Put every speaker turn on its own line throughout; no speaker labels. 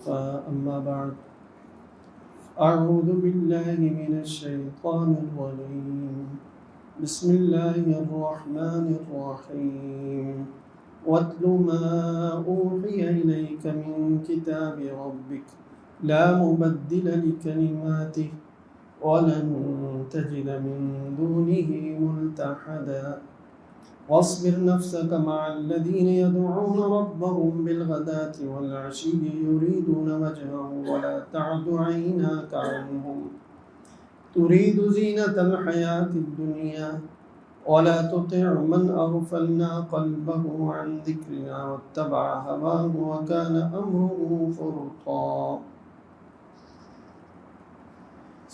أما بعد أعوذ بالله من الشيطان الرجيم بسم الله الرحمن الرحيم واتل ما أوحي إليك من كتاب ربك لا مبدل لكلماته ولن تجد من دونه ملتحدا واصبر نفسك مع الذين يدعون ربهم بالغداة والعشي يريدون وجهه ولا تعد عيناك عنهم تريد زينة الحياة الدنيا ولا تطع من أغفلنا قلبه عن ذكرنا واتبع هواه وكان أمره فرطا۔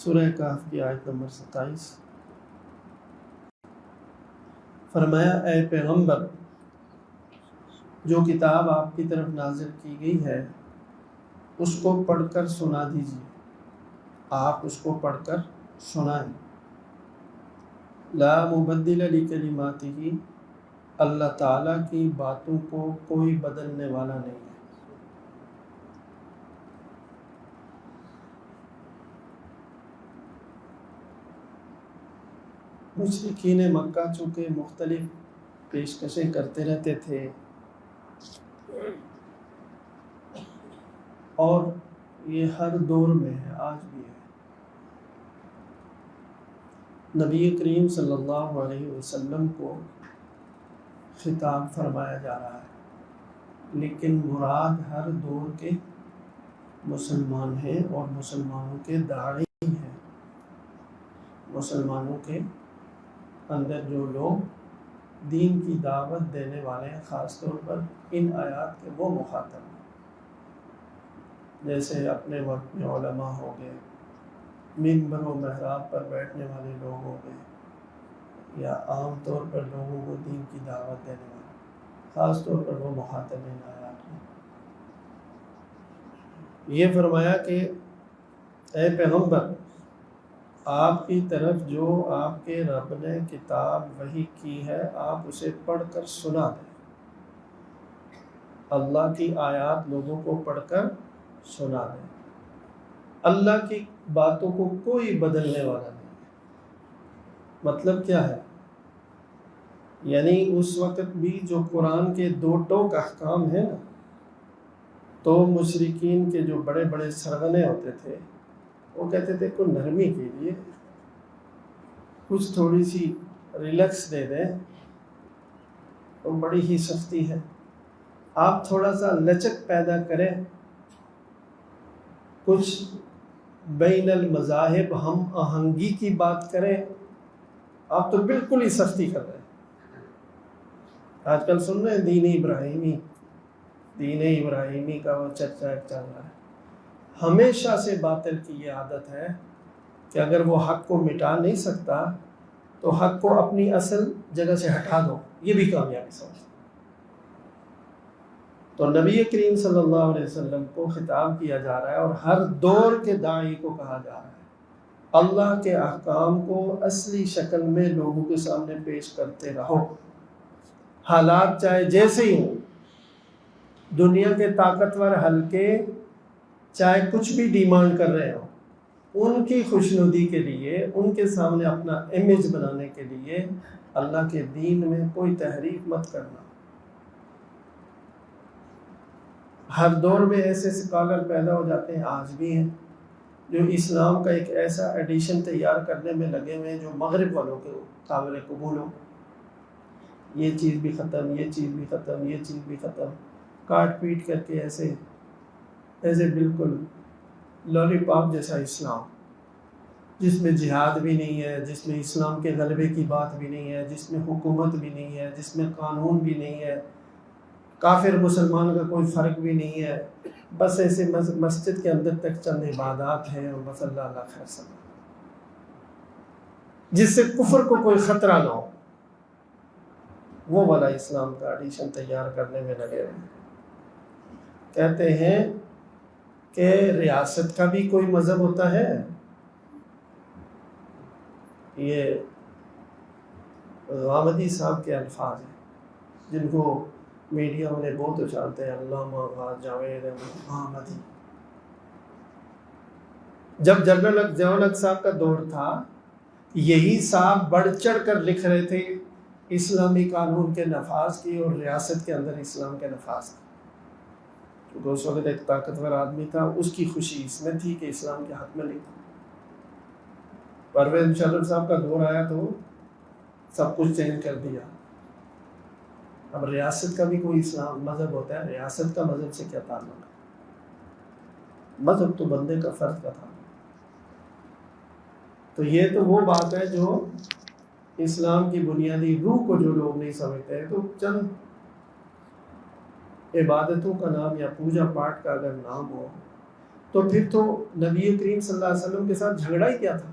سورہ کہف کی آیت نمبر 27۔ فرمایا اے پیغمبر، جو کتاب آپ کی طرف نازل کی گئی ہے اس کو پڑھ کر سنا دیجیے، آپ اس کو پڑھ کر سنائیں۔ لا مبدل لکلماتہ، اللہ تعالیٰ کی باتوں کو کوئی بدلنے والا نہیں ہے۔ مشرکین مکہ چونکہ مختلف پیشکشیں کرتے رہتے تھے اور یہ ہر دور میں ہے، آج بھی ہے۔ نبی کریم صلی اللہ علیہ وسلم کو خطاب فرمایا جا رہا ہے، لیکن مراد ہر دور کے مسلمان ہیں اور مسلمانوں کے داعی ہیں، مسلمانوں کے اندر جو لوگ دین کی دعوت دینے والے ہیں، خاص طور پر ان آیات کے وہ مخاطب ہیں، جیسے اپنے وقت میں علماء ہو گئے، منبر و محراب پر بیٹھنے والے لوگ ہو گئے، یا عام طور پر لوگوں کو دین کی دعوت دینے والے، خاص طور پر وہ مخاطب ان آیات میں۔ یہ فرمایا کہ اے پیغمبر، آپ کی طرف جو آپ کے رب نے کتاب وحی کی ہے آپ اسے پڑھ کر سنا دیں۔ اللہ کی آیات لوگوں کو پڑھ کر سنا دیں۔ اللہ کی باتوں کو کوئی بدلنے والا نہیں ہے۔ مطلب کیا ہے؟ یعنی اس وقت بھی جو قرآن کے دو ٹوک احکام ہیں نا، تو مشرکین کے جو بڑے بڑے سرغنے ہوتے تھے وہ کہتے تھے کوئی نرمی کیجیے، کچھ تھوڑی سی ریلیکس دے دیں، تو بڑی ہی سختی ہے، آپ تھوڑا سا لچک پیدا کریں، کچھ بین المذاہب ہم آہنگی کی بات کریں، آپ تو بالکل ہی سختی کر رہے ہیں۔ آج کل سن رہے ہیں دین ابراہیمی کا وہ چرچا چل رہا ہے۔ ہمیشہ سے باطل کی یہ عادت ہے کہ اگر وہ حق کو مٹا نہیں سکتا تو حق کو اپنی اصل جگہ سے ہٹا دو، یہ بھی کامیابی سمجھتا۔ تو نبی کریم صلی اللہ علیہ وسلم کو خطاب کیا جا رہا ہے اور ہر دور کے داعی کو کہا جا رہا ہے اللہ کے احکام کو اصلی شکل میں لوگوں کے سامنے پیش کرتے رہو، حالات چاہے جیسے ہی ہوں، دنیا کے طاقتور حلقے چاہے کچھ بھی ڈیمانڈ کر رہے ہوں، ان کی خوشنودی کے لیے، ان کے سامنے اپنا امیج بنانے کے لیے اللہ کے دین میں کوئی تحریف مت کرنا۔ ہر دور میں ایسے اسکالر پیدا ہو جاتے ہیں، آج بھی ہیں، جو اسلام کا ایک ایسا ایڈیشن تیار کرنے میں لگے ہوئے ہیں جو مغرب والوں کے قابل قبول ہو۔ یہ چیز بھی ختم، یہ چیز بھی ختم، یہ چیز بھی ختم، کاٹ پیٹ کر کے ایسے بالکل لولی پاپ جیسا اسلام، جس میں جہاد بھی نہیں ہے، جس میں اسلام کے غلبے کی بات بھی نہیں ہے، جس میں حکومت بھی نہیں ہے، جس میں قانون بھی نہیں ہے، کافر مسلمان کا کوئی فرق بھی نہیں ہے، بس ایسے مسجد کے اندر تک چند عبادات ہیں اور بس اللہ خیر سمجھ، جس سے کفر کو کوئی خطرہ نہ ہو، وہ والا اسلام کا ایڈیشن تیار کرنے میں لگے ہوئے۔ کہتے ہیں کہ ریاست کا بھی کوئی مذہب ہوتا ہے، یہ غامدی صاحب کے الفاظ ہیں جن کو میڈیا والے بہت اچھالتے ہیں، علامہ جاوید احمد غامدی، جب جنرل ضیاء صاحب کا دور تھا، یہی صاحب بڑھ چڑھ کر لکھ رہے تھے اسلامی قانون کے نفاذ کی اور ریاست کے اندر اسلام کے نفاذ کی، کیونکہ اس وقت ایک طاقتور آدمی تھا، اس کی خوشی اس میں تھی کہ اسلام کے حق میں لکھا۔ پرویز مشرف صاحب کا دور آیا تو سب کچھ چینج کر دیا۔ اب ریاست کا بھی کوئی اسلام مذہب ہوتا ہے، ریاست کا مذہب سے کیا تعلق ہے؟ مذہب تو بندے کا فرد کا تھا۔ تو یہ تو وہ بات ہے جو اسلام کی بنیادی روح کو جو لوگ نہیں سمجھتے ہیں، تو چند عبادتوں کا نام یا پوجا پاٹ کا اگر نام ہو تو پھر تو نبی کریم صلی اللہ علیہ وسلم کے ساتھ جھگڑا ہی کیا تھا؟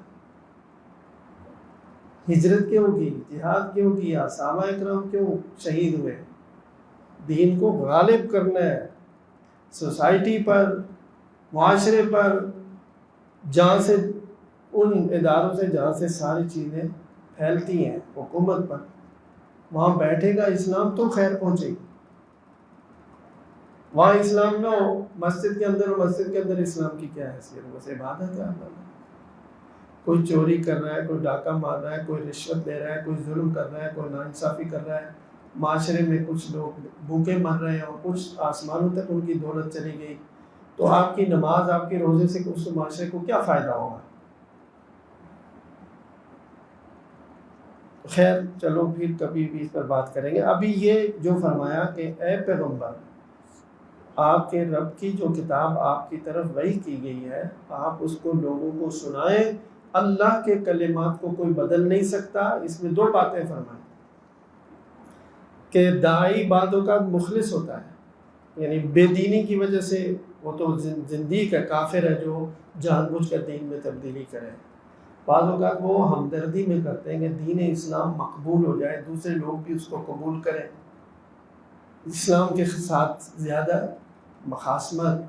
ہجرت کیوں کی، جہاد کیوں کیا، صحابہ اکرام کیوں شہید ہوئے؟ دین کو غالب کرنا ہے سوسائٹی پر، معاشرے پر، جہاں سے ان اداروں سے جہاں سے ساری چیزیں پھیلتی ہیں، حکومت پر، وہاں بیٹھے گا اسلام تو خیر پہنچے گی۔ وہاں اسلام نہ ہو، مسجد کے اندر مسجد کے اندر اسلام کی کیا حیثیت؟ بس عبادت ہے۔ کوئی چوری کر رہا ہے، کوئی ڈاکہ مار رہا ہے، کوئی رشوت دے رہا ہے، کوئی ظلم کر رہا ہے، کوئی ناانصافی کر رہا ہے، معاشرے میں کچھ لوگ بھوکے مر رہے ہیں اور کچھ آسمانوں تک ان کی دولت چلی گئی، تو آپ کی نماز، آپ کے روزے سے اس معاشرے کو کیا فائدہ ہوگا؟ خیر چلو پھر کبھی بھی اس پر بات کریں گے۔ ابھی یہ جو فرمایا کہ اے پیغمبر، آپ کے رب کی جو کتاب آپ کی طرف وحی کی گئی ہے، آپ اس کو لوگوں کو سنائیں۔ اللہ کے کلمات کو کوئی بدل نہیں سکتا۔ اس میں دو باتیں فرمائیں کہ داعی بعض اوقات مخلص ہوتا ہے، یعنی بے دینی کی وجہ سے وہ تو زندیق ہے، کافر ہے جو جان بوجھ کر دین میں تبدیلی کرے۔ بعض اوقات وہ ہمدردی میں کرتے ہیں کہ دین اسلام مقبول ہو جائے، دوسرے لوگ بھی اس کو قبول کریں، اسلام کے ساتھ زیادہ مخاصمت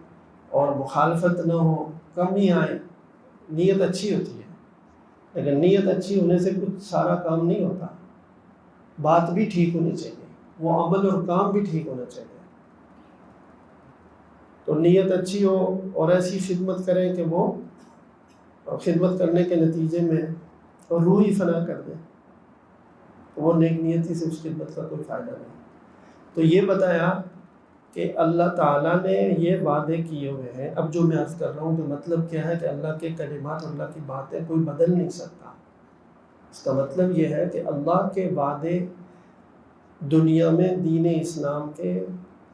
اور مخالفت نہ ہو، کمی آئے۔ نیت اچھی ہوتی ہے، لیکن نیت اچھی ہونے سے کچھ سارا کام نہیں ہوتا۔ بات بھی ٹھیک ہونی چاہیے، وہ عمل اور کام بھی ٹھیک ہونا چاہیے۔ تو نیت اچھی ہو اور ایسی خدمت کریں کہ وہ خدمت کرنے کے نتیجے میں روح ہی فنا کر دیں، وہ نیک نیتی سے اس خدمت کا کوئی فائدہ نہیں۔ تو یہ بتایا کہ اللہ تعالیٰ نے یہ وعدے کیے ہوئے ہیں۔ اب جو میں عرض کر رہا ہوں کہ مطلب کیا ہے کہ اللہ کے کلمات، اللہ کی باتیں کوئی بدل نہیں سکتا۔ اس کا مطلب یہ ہے کہ اللہ کے وعدے دنیا میں دین اسلام کے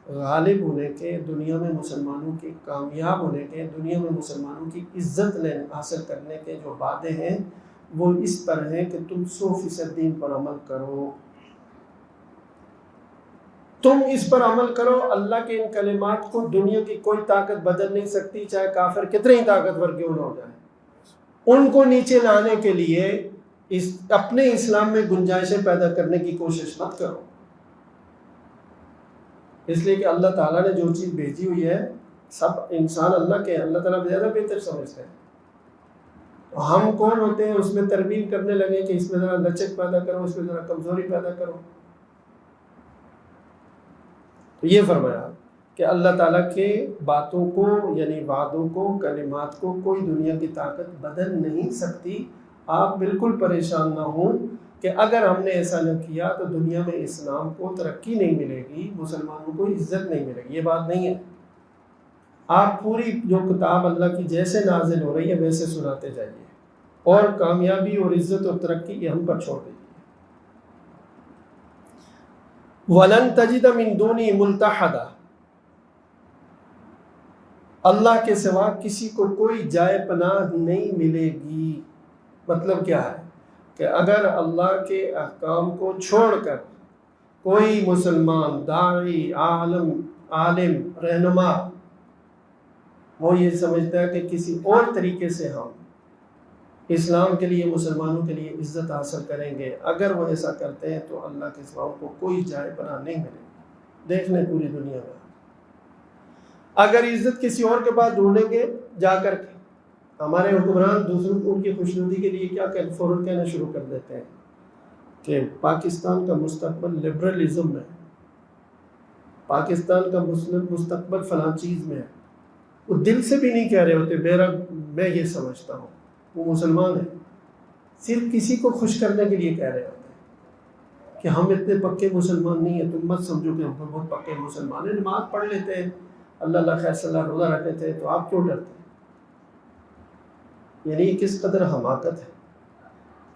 غالب ہونے کے، دنیا میں مسلمانوں کے کامیاب ہونے کے، دنیا میں مسلمانوں کی عزت حاصل کرنے کے جو وعدے ہیں وہ اس پر ہیں کہ تم 100% دین پر عمل کرو، تم اس پر عمل کرو۔ اللہ کے ان کلمات کو دنیا کی کوئی طاقت بدل نہیں سکتی، چاہے کافر کتنے ہی طاقتور کیوں نہ ہو جائے۔ ان کو نیچے لانے کے لیے اپنے اسلام میں گنجائشیں پیدا کرنے کی کوشش مت کرو، اس لیے کہ اللہ تعالیٰ نے جو چیز بھیجی ہوئی ہے، سب انسان اللہ کے، اللہ تعالیٰ زیادہ بہتر سمجھتے ہیں۔ ہم کون ہوتے ہیں اس میں ترمیم کرنے لگے کہ اس میں ذرا لچک پیدا کرو، اس میں ذرا کمزوری پیدا کرو۔ تو یہ فرمایا کہ اللہ تعالیٰ کے باتوں کو، یعنی وعدوں کو، کلمات کو کوئی دنیا کی طاقت بدل نہیں سکتی۔ آپ بالکل پریشان نہ ہوں کہ اگر ہم نے ایسا نہ کیا تو دنیا میں اسلام کو ترقی نہیں ملے گی، مسلمانوں کو عزت نہیں ملے گی۔ یہ بات نہیں ہے۔ آپ پوری جو کتاب اللہ کی جیسے نازل ہو رہی ہے ویسے سناتے جائیے، اور کامیابی اور عزت اور ترقی یہ ہم پر چھوڑ دیجیے۔ وَلَن تَجِدَ مِن دُونِهِ مُلْتَحَدًا، اللہ کے سوا کسی کو کوئی جائے پناہ نہیں ملے گی۔ مطلب کیا ہے کہ اگر اللہ کے احکام کو چھوڑ کر کوئی مسلمان، داعی، عالم، رہنما، وہ یہ سمجھتا ہے کہ کسی اور طریقے سے ہم اسلام کے لیے، مسلمانوں کے لیے عزت حاصل کریں گے، اگر وہ ایسا کرتے ہیں تو اللہ کے سوا کو کوئی جائے پناہ نہیں ملے گی۔ دیکھ لیں پوری دنیا میں، اگر عزت کسی اور کے پاس ڈھونڈیں گے جا کر کے، ہمارے حکمران دوسروں کو ان کی خوشنودی کے لیے کیا فوراً کہنا شروع کر دیتے ہیں کہ پاکستان کا مستقبل لبرلزم میں، پاکستان کا مستقبل فلاں چیز میں ہے۔ وہ دل سے بھی نہیں کہہ رہے ہوتے میں یہ سمجھتا ہوں وہ مسلمان ہے، صرف کسی کو خوش کرنے کے لیے کہہ رہے ہوتے ہیں کہ ہم اتنے پکے مسلمان نہیں ہیں، تم مت سمجھو کہ ہم بہت پکے مسلمان ہیں، نماز پڑھ لیتے ہیں، اللہ خیر صلی اللہ روزہ رکھتے تھے، تو آپ کیوں ڈرتے ہیں؟ یعنی کس قدر حماقت ہے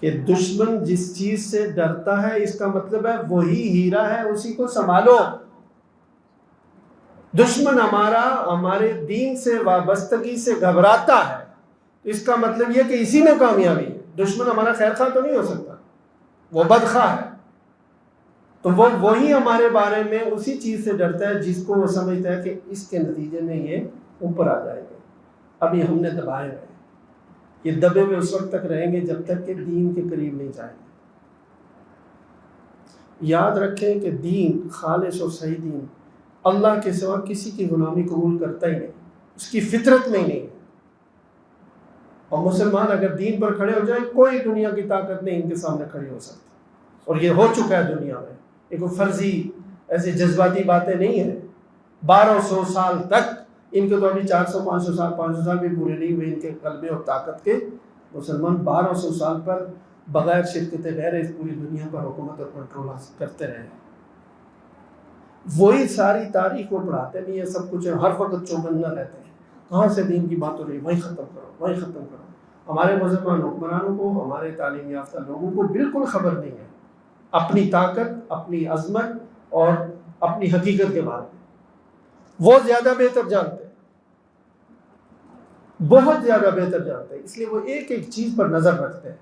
کہ دشمن جس چیز سے ڈرتا ہے اس کا مطلب ہے وہی ہیرا ہے، اسی کو سنبھالو۔ دشمن ہمارے دین سے وابستگی سے گھبراتا ہے، اس کا مطلب یہ کہ اسی میں کامیابی ہے۔ دشمن ہمارا خیر خواہ تو نہیں ہو سکتا، وہ بدخواہ ہے، تو وہ وہی ہمارے بارے میں اسی چیز سے ڈرتا ہے جس کو وہ سمجھتا ہے کہ اس کے نتیجے میں یہ اوپر آ جائے گا۔ ابھی ہم نے دبائے ہوئے، یہ دبے ہوئے اس وقت تک رہیں گے جب تک کہ دین کے قریب نہیں جائیں گے۔ یاد رکھیں کہ دین خالص اور صحیح دین اللہ کے سوا کسی کی غلامی قبول کرتا ہی نہیں، اس کی فطرت میں ہی نہیں ہے۔ اور مسلمان اگر دین پر کھڑے ہو جائیں، کوئی دنیا کی طاقت نہیں ان کے سامنے کھڑی ہو سکتی، اور یہ ہو چکا ہے دنیا میں۔ ایک فرضی ایسی جذباتی باتیں نہیں ہیں۔ 1200 سال تک ان کے تو ابھی 400 500 سال بھی پورے نہیں ہوئے ان کے غلبے اور طاقت کے، مسلمان 1200 سال پر بغیر شرکت غیر اس پوری دنیا پر حکومت اور کنٹرول کرتے رہے۔ وہی ساری تاریخ کو پڑھاتے نہیں ہے، سب کچھ ہر وقت چوکنا رہتے ہیں، کہاں سے دین کی بات ہو رہی ہے، وہیں ختم کرو وہیں ختم کرو۔ ہمارے مسلمان حکمرانوں کو، ہمارے تعلیم یافتہ لوگوں کو بالکل خبر نہیں ہے اپنی طاقت، اپنی عظمت اور اپنی حقیقت کے بارے میں۔ وہ زیادہ بہتر جانتے ہیں، بہت زیادہ بہتر جانتے ہیں، اس لیے وہ ایک ایک چیز پر نظر رکھتے ہیں۔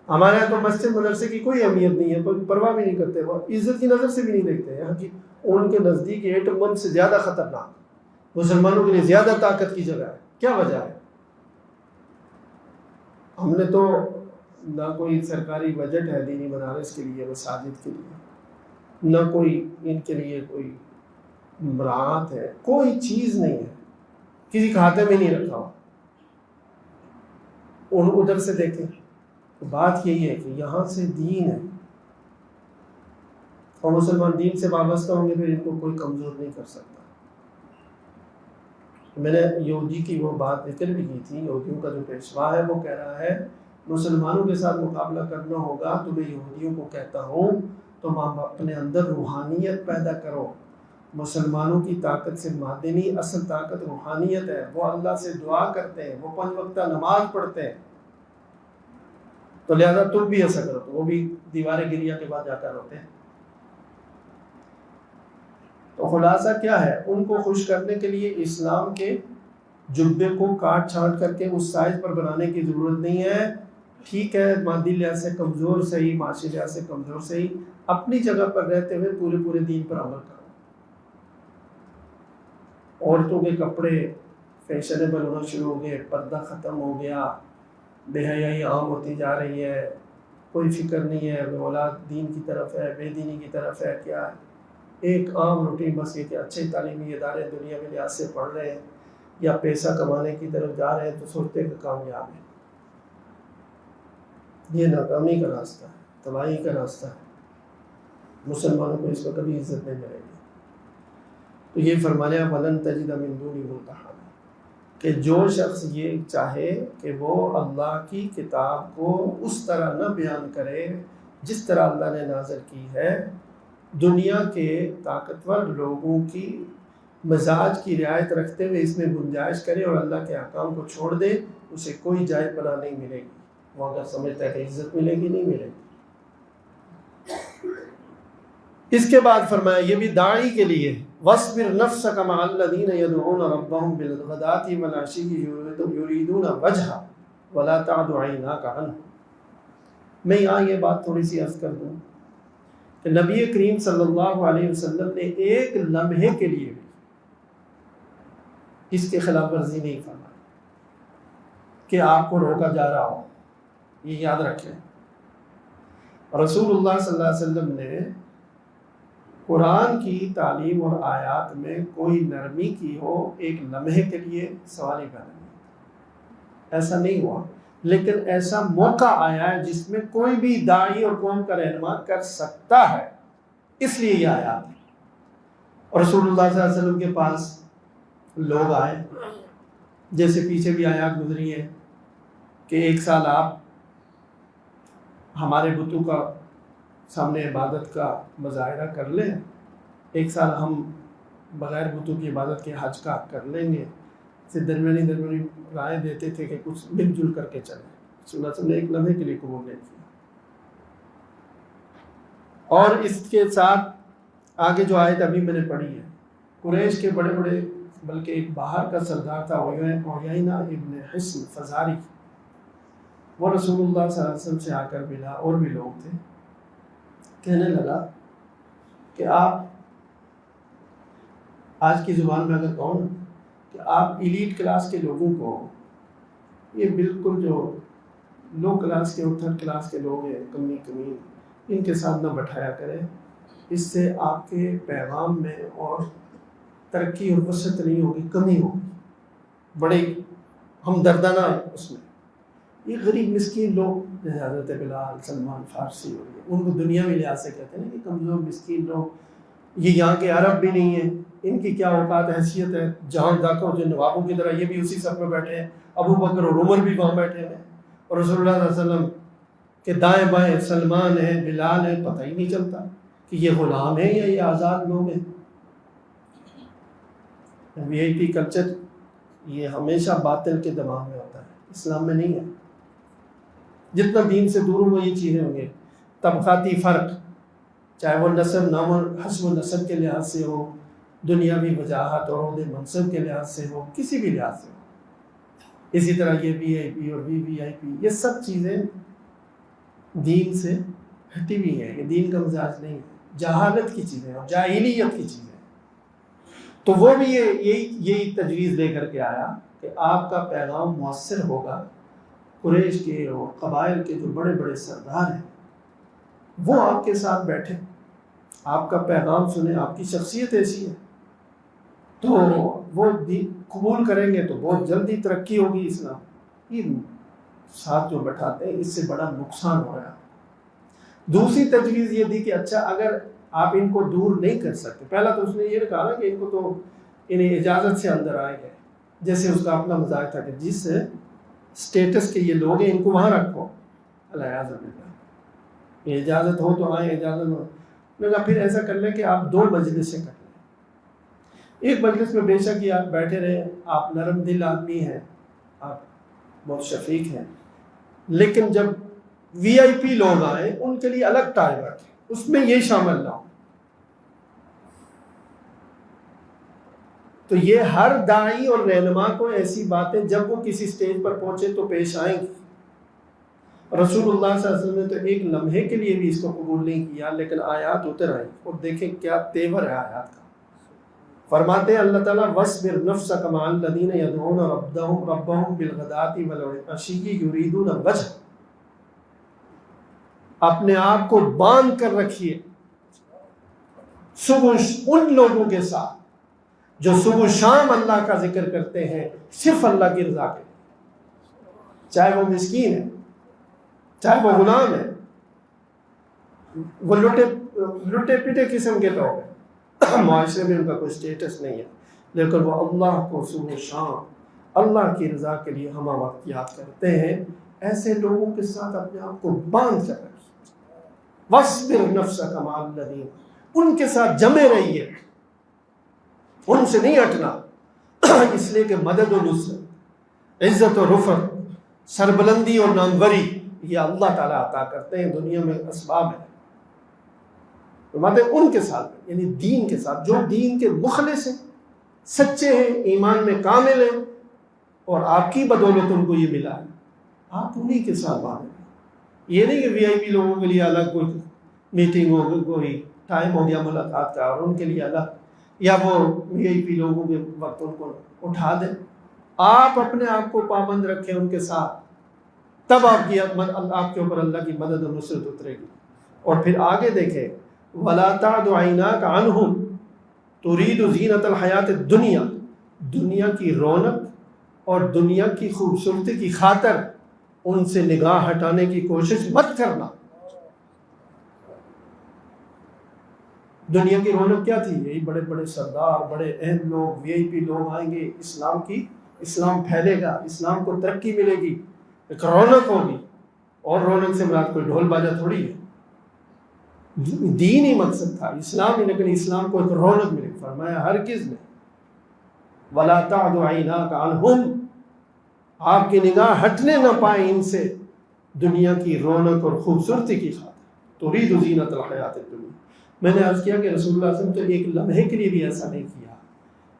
ہمارے یہاں تو مسجد مدرسے کی کوئی اہمیت نہیں ہے، کوئی پرواہ بھی نہیں کرتے، وہ عزت کی نظر سے بھی نہیں دیکھتے۔ یہاں کی ان کے نزدیک ایٹم بم سے زیادہ خطرناک، مسلمانوں کے لیے زیادہ طاقت کی جگہ ہے۔ کیا وجہ ہے؟ ہم نے تو نہ کوئی سرکاری بجٹ ہے دینی مدارس کے لیے، مساجد کے لیے، نہ کوئی ان کے لیے کوئی مراعات ہے، کوئی چیز نہیں ہے، کسی کھاتے میں نہیں رکھا ہوا۔ ادھر سے دیکھیں تو بات یہی ہے کہ یہاں سے دین ہے، اور مسلمان دین سے وابستہ ہوں گے، پھر ان کو کوئی کمزور نہیں کر سکتا۔ میں نے یہودی کی وہ بات ذکر بھی کی تھی، یہودیوں کا جو پیشوا ہے وہ کہہ رہا ہے مسلمانوں کے ساتھ مقابلہ کرنا ہوگا تو میں یہودیوں کو کہتا ہوں تم اپنے اندر روحانیت پیدا کرو۔ مسلمانوں کی طاقت سے مادی نہیں، اصل طاقت روحانیت ہے، وہ اللہ سے دعا کرتے ہیں، وہ 5 وقتہ نماز پڑھتے ہیں، تو لہذا تم بھی ایسا کرو۔ تو وہ بھی دیوار گریا کے بعد جا کر روتے ہیں۔ تو خلاصہ کیا ہے؟ ان کو خوش کرنے کے لیے اسلام کے جبے کو کاٹ چھانٹ کر کے اس سائز پر بنانے کی ضرورت نہیں ہے۔ ٹھیک ہے، مادی لحاظ سے کمزور صحیح، معاشی لحاظ سے کمزور صحیح، اپنی جگہ پر رہتے ہوئے پورے دین پر عمل کرو۔ عورتوں کے کپڑے فیشنیبل ہونا شروع ہو گئے، پردہ ختم ہو گیا، بے حیائی عام ہوتی جا رہی ہے، کوئی فکر نہیں ہے اولاد دین کی طرف ہے، بے دینی کی طرف ہے، کیا ہے ایک عام روٹین بس یہ کہ اچھے تعلیمی ادارے دنیا میں لحاظ سے پڑھ رہے ہیں یا پیسہ کمانے کی طرف جا رہے ہیں تو سوچتے ہیں کہ کامیاب ہیں۔ یہ ناکامی کا راستہ ہے، تباہی کا راستہ ہے، مسلمانوں کو اس پر کبھی عزت نہیں ملے گی۔ تو یہ فرمایا وَلَن تَجِدَ مِن دُونِ مُلْتَحَدًا، کہ جو شخص یہ چاہے کہ وہ اللہ کی کتاب کو اس طرح نہ بیان کرے جس طرح اللہ نے نازل کی ہے، دنیا کے طاقتور لوگوں کی مزاج کی رعایت رکھتے ہوئے اس میں گنجائش کرے اور اللہ کے احکام کو چھوڑ دے، اسے کوئی جائے پناہ نہیں ملے گی۔ وہ اگر سمجھتا ہے کہ عزت ملے گی، نہیں ملے گی۔ اس کے بعد فرمایا یہ بھی داعی کے لیے وَاصْبِرْ نَفْسَكَ مَعَ الَّذِينَ يَدْعُونَ رَبَّهُمْ بِالْغَدَاةِ وَالْعَشِيِّ يُرِيدُونَ وَجْهَهُ وَلَا تَعْدُ عَيْنَاكَ عَنْهُمْ۔ میں یہاں یہ بات تھوڑی سی عرض کر دوں کہ نبی کریم صلی اللہ علیہ وسلم نے ایک لمحے کے لیے بھی اس کی خلاف ورزی نہیں فرمائی کہ آپ کو روکا جا رہا ہو، یہ یاد رکھیں۔ رسول اللہ صلی اللہ علیہ وسلم نے قرآن کی تعلیم اور آیات میں کوئی نرمی کی ہو ایک لمحے کے لیے سوال ہی پیدا نہیں، ایسا نہیں ہوا۔ لیکن ایسا موقع آیا ہے جس میں کوئی بھی داعی اور قوم کا رہنما کر سکتا ہے، اس لیے یہ آیات ہے۔ اور رسول اللہ صلی اللہ علیہ وسلم کے پاس لوگ آئے، جیسے پیچھے بھی آیات گزری ہے کہ 1 سال آپ ہمارے بتوں کا سامنے عبادت کا مظاہرہ کر لیں، 1 سال ہم بغیر بتوں کی عبادت کے حج کا کر لیں گے۔ سے درمیانی رائے دیتے تھے کہ کچھ مل جل کر کے چلیں۔ رسول اللہ صلی اللہ علیہ وسلم نے ایک لمحے کے لیے قبول نہیں کیا۔ اور اس کے ساتھ آگے جو آیت ابھی میں نے پڑھی ہے، قریش کے بڑے بڑے، بلکہ ایک باہر کا سردار تھا عیینہ ابن حصن فزاری، وہ رسول اللہ صلی اللہ علیہ وسلم سے آ کر ملا، اور بھی لوگ تھے، کہنے لگا کہ آپ، آج کی زبان میں اگر کہوں کہ آپ ایلیٹ کلاس کے لوگوں کو، یہ بالکل جو لو کلاس کے اور تھرڈ کلاس کے لوگ ہیں، کمی ان کے ساتھ نہ بٹھایا کریں، اس سے آپ کے پیغام میں اور ترقی اور وسعت نہیں ہوگی، کمی ہوگی، بڑے ہمدردانہ اس میں۔ یہ غریب مسکین لوگ جیسے حضرت بلال، سلمان فارسی ہو گئے، ان کو دنیا میں لحاظ سے کہتے ہیں کہ کمزور مسکین لوگ، یہ یہاں کے عرب بھی نہیں ہیں، ان کی کیا اوقات حیثیت ہے، جہاں داخل جو نوابوں کی طرح یہ بھی اسی صف میں بیٹھے ہیں، ابو بکر اور عمر بھی وہاں بیٹھے ہیں، اور رسول اللہ صلی اللہ علیہ وسلم کے دائیں بائیں سلمان ہے، بلال ہے، پتہ ہی نہیں چلتا کہ یہ غلام ہیں یا یہ آزاد لوگ ہیں۔ وی آئی پی کلچر یہ ہمیشہ باطل کے دماغ میں ہوتا ہے، اسلام میں نہیں ہے۔ جتنا دین سے دور ہو یہ چیزیں ہوں گے، طبقاتی فرق، چاہے وہ نسب، نام و حسب و نسب کے لحاظ سے ہو، دنیاوی وجاہت اور عہدے منصب کے لحاظ سے ہو، کسی بھی لحاظ سے ہو، اسی طرح یہ وی آئی پی اور وی آئی پی، یہ سب چیزیں دین سے ہٹی ہوئی ہیں، یہ دین کا مزاج نہیں ہے، جہالت کی چیزیں اور جاہلیت کی چیزیں۔ تو وہ بھی یہی تجویز لے کر کے آیا کہ آپ کا پیغام مؤثر ہوگا، قریش کے اور قبائل کے جو بڑے بڑے سردار ہیں وہ آپ کے ساتھ بیٹھے، آپ کا پیغام سنیں، آپ کی شخصیت ایسی ہے تو وہ قبول کریں گے تو بہت جلدی ترقی ہوگی اسلام۔ یہ ساتھ جو بٹھاتے ہیں اس سے بڑا نقصان ہو رہا ہے۔ دوسری تجویز یہ دی کہ اچھا اگر آپ ان کو دور نہیں کر سکتے، پہلا تو اس نے یہ کہا نا کہ ان کو تو انہیں اجازت سے اندر آئے گئے، جیسے اس کا اپنا مزاج تھا کہ جس اسٹیٹس کے یہ لوگ ہیں ان کو وہاں رکھو، الیاذ باللہ، یہ اجازت ہو تو آئیں، اجازت ہو۔ میں نے کہا پھر ایسا کر لیں کہ آپ 2 مجلسیں کر لیں، ایک مجلس میں بے شک آپ بیٹھے رہیں، آپ نرم دل آدمی ہیں، آپ بہت شفیق ہیں، لیکن جب وی آئی پی لوگ آئیں ان کے لیے الگ ٹائم رکھیں، اس میں یہ شامل نہ ہو۔ تو یہ ہر داعی اور رہنما کو ایسی باتیں جب وہ کسی سٹیج پر پہنچے تو پیش آئیں گی۔ رسول اللہ صلی اللہ علیہ وسلم نے تو ایک لمحے کے لیے بھی اس کو قبول نہیں کیا، لیکن آیات اتر آئی اور دیکھیں کیا تیور ہے آیات کا۔ فرماتے ہیں اللہ تعالیٰ وَاصْبِرْ نَفْسَكَ مَعَ الَّذِينَ يَدْعُونَ رَبَّهُمْ بِالْغَدَاةِ وَالْعَشِيِّ يُرِيدُونَ وَجْهَهُ، اپنے آپ کو باندھ کر رکھیے صبح ان لوگوں کے ساتھ جو صبح شام اللہ کا ذکر کرتے ہیں، صرف اللہ کی رضا کے، چاہے وہ مسکین ہے، چاہے وہ غلام ہے، وہ لٹے پٹے قسم کے لوگ ہیں، معاشرے میں ان کا کوئی سٹیٹس نہیں ہے، لیکن وہ اللہ کو صبح شام اللہ کی رضا کے لیے ہمہ وقت یاد کرتے ہیں۔ ایسے لوگوں کے ساتھ اپنے آپ کو باندھ کر رکھیے، وَاصْبِرْ نَفْسَكَ مَعَ الَّذِينَ، ان کے ساتھ جمے رہیے، ان سے نہیں ہٹنا، اس لیے کہ مدد و نصرت، عزت و رفعت، سربلندی اور ناموری یہ اللہ تعالیٰ عطا کرتے ہیں، دنیا میں اسباب ہے، ان کے ساتھ یعنی دین کے ساتھ، جو دین کے مخلص ہیں، سچے ہیں، ایمان میں کامل ہیں، اور آپ کی بدولت ان کو یہ ملا ہے، آپ انہی کے ساتھ باندھیں۔ یہ نہیں کہ وی آئی پی لوگوں کے لیے الگ کوئی میٹنگ ہو، کوئی ٹائم ہو گیا ملاقات کا اور ان کے لیے الگ، یا وہ وی آئی پی لوگوں کے وقت ان کو اٹھا دیں۔ آپ اپنے آپ کو پابند رکھیں ان کے ساتھ، تب آپ کے اوپر اللہ کی مدد و نصرت اترے گی۔ اور پھر آگے دیکھیں وَلَا تَعْدُ عَيْنَاكَ عَنْهُمْ تُرِيدُ زِينَةَ الْحَيَاةِ الدُّنْيَا، دنیا کی رونق اور دنیا کی خوبصورتی کی خاطر ان سے نگاہ ہٹانے کی کوشش مت کرنا۔ دنیا کی رونق کیا تھی؟ یہی بڑے بڑے سردار، بڑے اہم لوگ، وی آئی پی لوگ آئیں گے، اسلام پھیلے گا، اسلام کو ترقی ملے گی، ایک رونق ہوگی. اور رونق سے مراد کوئی ڈھول باجا تھوڑی ہے، دین ہی مقصد تھا، اسلام ہی. لیکن اسلام کو ایک رونق ملی. فرمایا ہرگز نہیں، وَلَا تَعْدُ عَيْنَاكَ عَنْهُمْ، آپ کی نگاہ ہٹنے نہ پائے ان سے دنیا کی رونق اور خوبصورتی کی خاطر. تُرِيدُ زِينَةَ الْحَيَاةِ الدُّنْيَا. میں نے عرض کیا کہ رسول اللہ صلی اللہ علیہ وسلم تو ایک لمحے کے لیے بھی ایسا نہیں کیا.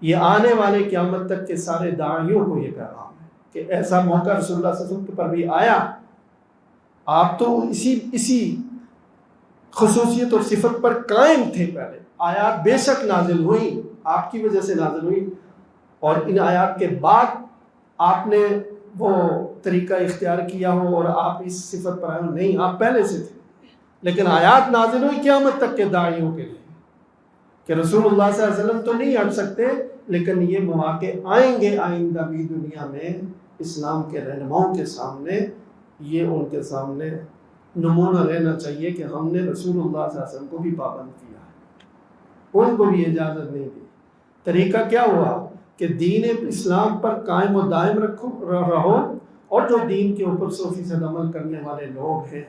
یہ آنے والے قیامت تک کے سارے داعیوں کو یہ پیغام ہے کہ ایسا موقع رسول اللہ صلی اللہ علیہ وسلم پر بھی آیا. آپ تو اسی خصوصیت اور صفت پر قائم تھے. پہلے آیات بے شک نازل ہوئی، آپ کی وجہ سے نازل ہوئی، اور ان آیات کے بعد آپ نے وہ طریقہ اختیار کیا ہو اور آپ اس صفت پر آئے ہو. نہیں، آپ پہلے سے تھے. لیکن آیات نازل ہوئی قیامت تک کے داعیوں کے لیے کہ رسول اللہ صلی اللہ علیہ وسلم تو نہیں ہٹ سکتے، لیکن یہ مواقع آئیں گے آئندہ بھی دنیا میں اسلام کے رہنماؤں کے سامنے. یہ ان کے سامنے نمونہ رہنا چاہیے کہ ہم نے رسول اللہ صلی اللہ علیہ وسلم کو بھی پابند کیا ہے، ان کو بھی اجازت نہیں دی. طریقہ کیا ہوا کہ دین اسلام پر قائم و دائم رہو، اور جو دین کے اوپر 100% عمل کرنے والے لوگ ہیں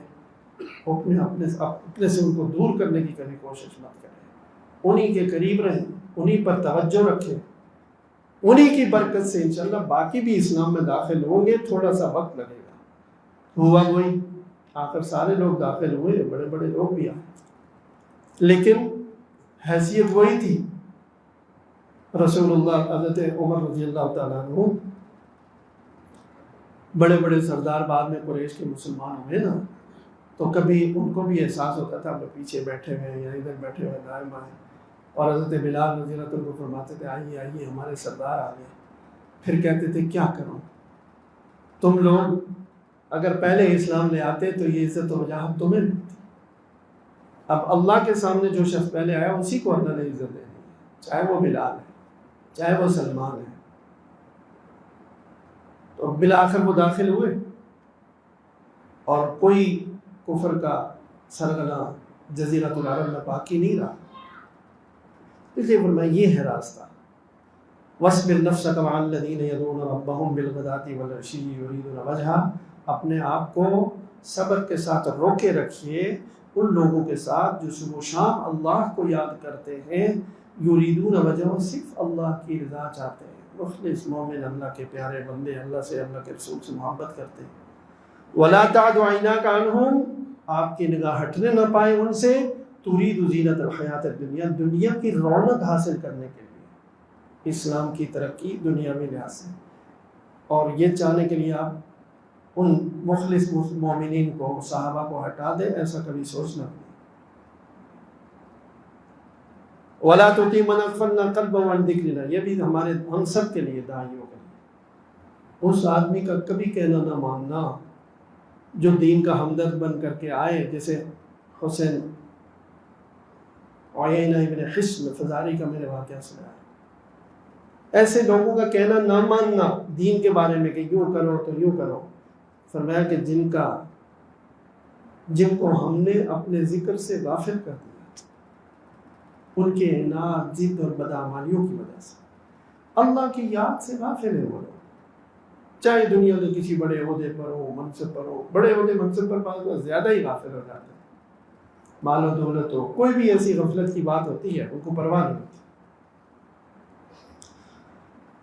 اپنے سے ان کو دور کرنے کی کبھی کوشش مت کریں. انہی کے قریب رہیں، انہی پر توجہ رکھیں، انہی کی برکت سے انشاءاللہ باقی بھی اسلام میں داخل ہوں گے. تھوڑا سا وقت لگے گا. ہوا وہی، آخر سارے لوگ داخل ہوئے، بڑے بڑے لوگ بھی آئے، لیکن حیثیت وہی تھی. رسول اللہ، حضرت عمر رضی اللہ تعالیٰ عنہ، بڑے بڑے سردار بعد میں قریش کے مسلمان ہوئے نا، تو کبھی ان کو بھی احساس ہوتا تھا وہ پیچھے بیٹھے ہوئے یا ادھر بیٹھے ہوئے دائیں بائیں، اور حضرت بلال رضی اللہ عنہ فرماتے تھے آئیے آئیے ہمارے سردار آ گئے. پھر کہتے تھے کیا کروں، تم لوگ اگر پہلے اسلام لے آتے تو یہ عزت و وجاہت تمہیں ملتی. اب اللہ کے سامنے جو شخص پہلے آیا اسی کو اللہ نے عزت دینی ہے، چاہے وہ بلال ہے، چاہے وہ سلمان ہے. تو بالآخر وہ داخل ہوئے، اور کوئی کفر کا سرغنہ جزیرۃ العرب میں باقی نہیں رہا. اس لیے فرمایا یہ ہے راستہ. وَاصْبِرْ نَفْسَكَ مَعَ الَّذِينَ يَدْعُونَ رَبَّهُمْ بِالْغَدَاةِ وَالْعَشِيِّ يُرِيدُونَ وَجْهَهُ. اپنے آپ کو صبر کے ساتھ روکے رکھیے ان لوگوں کے ساتھ جو صبح و شام اللہ کو یاد کرتے ہیں. یریدون وجہ، صرف اللہ کی رضا چاہتے ہیں. مخلص مومن، اللہ کے پیارے بندے، اللہ سے، اللہ کے رسول سے محبت کرتے ہیں. وَلَا تَعْدُ عَيْنَاكَ عَنْهُمْ، آپ کی نگاہ ہٹنے نہ پائے ان سے. تُرِيدُ زِينَةَ الْحَيَاةِ الدُّنْيَا، دنیا کی رونق حاصل کرنے کے لیے، اسلام کی ترقی دنیا میں لحاظ سے. اور یہ چاہنے کے لیے آپ ان مخلص مومنین کو، صحابہ کو ہٹا دیں، ایسا کبھی سوچنا نہیں. وَلَا تُطِعْ مَنْ أَغْفَلْنَا قَلْبَهُ عَنْ ذِكْرِنَا، یہ بھی ہم سب کے لیے داعیوں کے لیے. اس آدمی کا کبھی کہنا نہ ماننا جو دین کا ہمدرد بن کر کے آئے، جیسے حسین عیینہ ابن حصن فزاری کا میں نے واقعہ سنا ہے. ایسے لوگوں کا کہنا نہ ماننا دین کے بارے میں کہ یوں کرو تو یوں کرو. فرمایا کہ جن کو ہم نے اپنے ذکر سے غافل کر دیا، ان کے اناد، ضد اور بدعمالیوں کی وجہ سے اللہ کی یاد سے غافل ہے وہ لوگ. چاہے دنیا کے کسی بڑے عہدے پر ہو، منصب پر ہو، بڑے عہدے منصب پر بعض لوگ زیادہ ہی غافل ہو جاتے ہیں. مال و دولت ہو، کوئی بھی ایسی غفلت کی بات ہوتی ہے ان کو پرواہ نہیں ہوتی.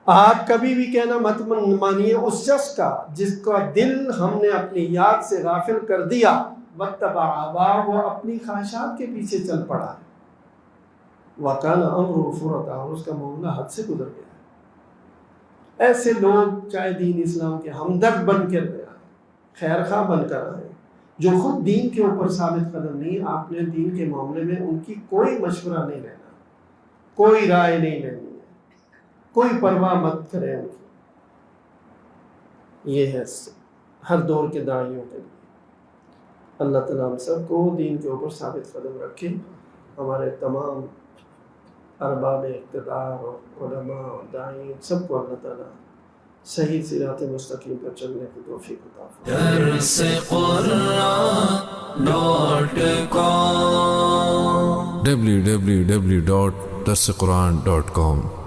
آپ کبھی بھی کہنا مت مانیے اس شخص کا جس کا دل ہم نے اپنی یاد سے غافل کر دیا. واتبع هواه، وہ اپنی خواہشات کے پیچھے چل پڑا ہے. وَكَانَ أَمْرُهُ فُرَطًا، اور اس کا معاملہ حد سے گزر گیا. ایسے لوگ چاہے دین اسلام کے ہمدرد بن کر آئے، خیر خواہ بن کر آئے، جو خود دین کے اوپر ثابت قدم نہیں، آپ نے دین کے معاملے میں ان کی کوئی مشورہ نہیں لینا، کوئی رائے نہیں لینی ہے، کوئی پرواہ مت کریں ان کی. یہ ہے ہر دور کے داعیوں کے لیے. اللہ تعالیٰ ہم سب کو دین کے اوپر ثابت قدم رکھے. ہمارے تمام ارباب اقتدار اور علماء اور داعی سب کو اللہ تعالیٰ صحیح صراط مستقیم پر چلنے کی توفیق عطا فرمائے۔
درسقرآن.com www.درسقرآن.com